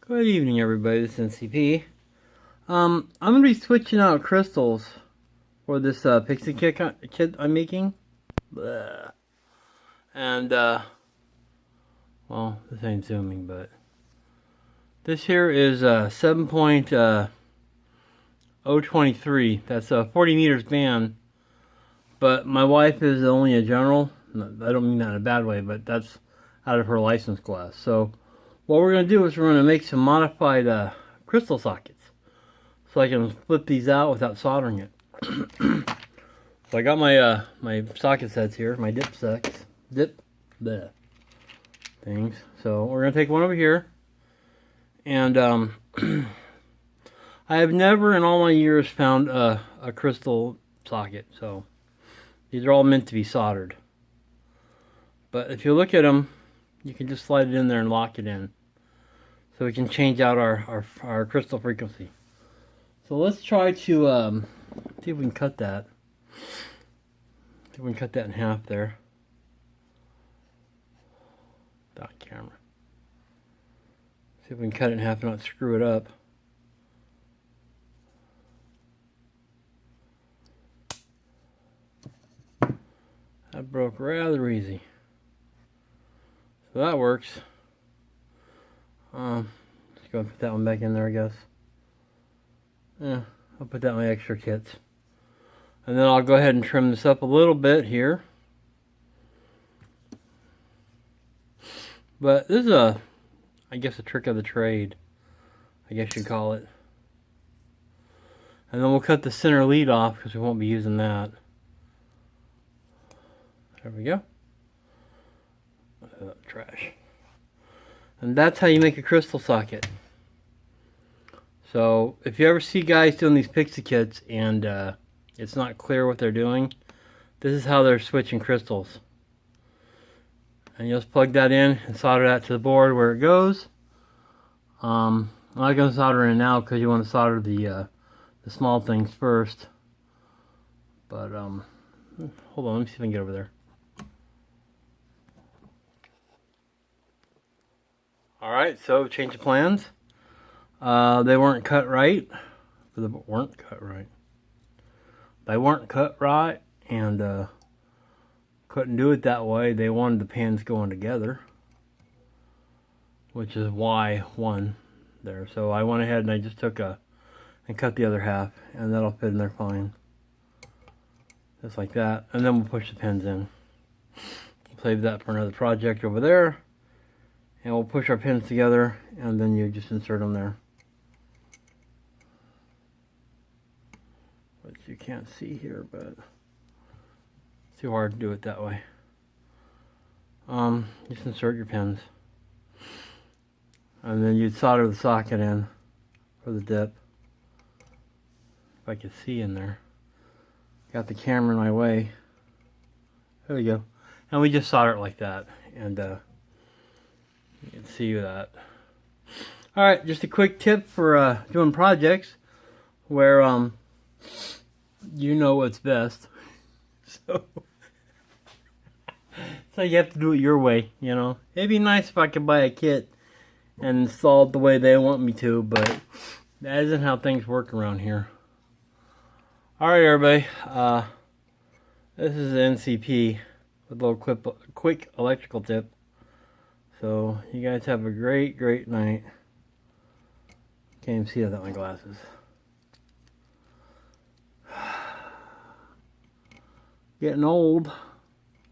Good evening, everybody. This is NCP. I'm going to be switching out crystals for this Pixie kit I'm making. Blah. And, well, this ain't zooming, but this here is 7.023. That's a 40 meters band. But my wife is only a general. I don't mean that in a bad way, but that's out of her license class. So what we're going to do is we're going to make some modified crystal sockets, so I can flip these out without soldering it. So I got my my socket sets here, my dip things. So we're going to take one over here, and I have never in all my years found a crystal socket, so these are all meant to be soldered. But if you look at them, you can just slide it in there and lock it in, so we can change out our crystal frequency. So let's try to see if we can cut that. See if we can cut that in half there. Back camera. See if we can cut it in half and not screw it up. That broke rather easy. So that works. Let's go and put that one back in there, I guess. Yeah, I'll put that in my extra kits. And then I'll go ahead and trim this up a little bit here. But this is I guess a trick of the trade, I guess you'd call it. And then we'll cut the center lead off because we won't be using that. There we go. Trash. And that's how you make a crystal socket. So if you ever see guys doing these Pixie kits and it's not clear what they're doing, this is how they're switching crystals. And you'll just plug that in and solder that to the board where it goes. I'm not going to solder in now because you want to solder the small things first. But hold on, let me see if I can get over there. Alright, so change of plans. They weren't cut right. They weren't cut right, and couldn't do it that way. They wanted the pans going together, which is why one there. So I went ahead and I just took and cut the other half, and that'll fit in there fine. Just like that. And then we'll push the pins in. Save that for another project over there. And we'll push our pins together, and then you just insert them there. Which you can't see here, but it's too hard to do it that way. Just insert your pins. And then you'd solder the socket in for the dip. If I could see in there. Got the camera in my way. There we go. And we just solder it like that. And you can see that. Alright, just a quick tip for doing projects where you know what's best. So you have to do it your way, you know. It'd be nice if I could buy a kit and install it the way they want me to, but that isn't how things work around here. Alright, everybody. This is NCP with a little quick electrical tip. So you guys have a great night. Can't even see without my glasses. Getting old.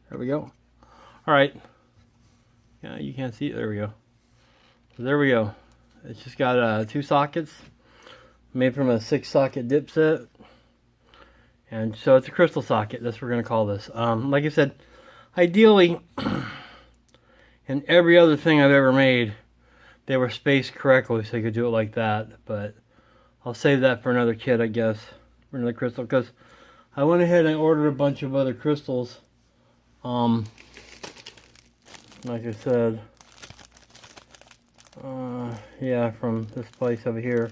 There we go. Alright. Yeah, you can't see it. There we go. So there we go. It's just got 2 sockets made from a 6-socket dip set. And so it's a crystal socket. That's what we're going to call this. Like I said, ideally, and every other thing I've ever made, they were spaced correctly so you could do it like that. But I'll save that for another kit, I guess, for another crystal, because I went ahead and ordered a bunch of other crystals. Like I said, yeah, from this place over here.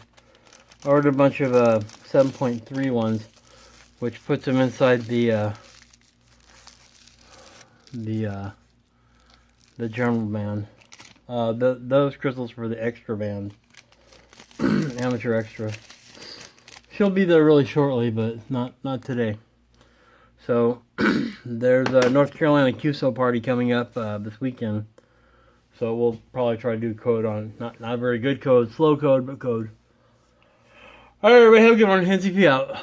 I ordered a bunch of 7.3 ones, which puts them inside the general band. Those crystals for the extra band. amateur extra. She'll be there really shortly, but not today. So there's a North Carolina QSO party coming up this weekend. So we'll probably try to do code on, not very good code, slow code, but code. Alright, everybody, have a good one. NCP out.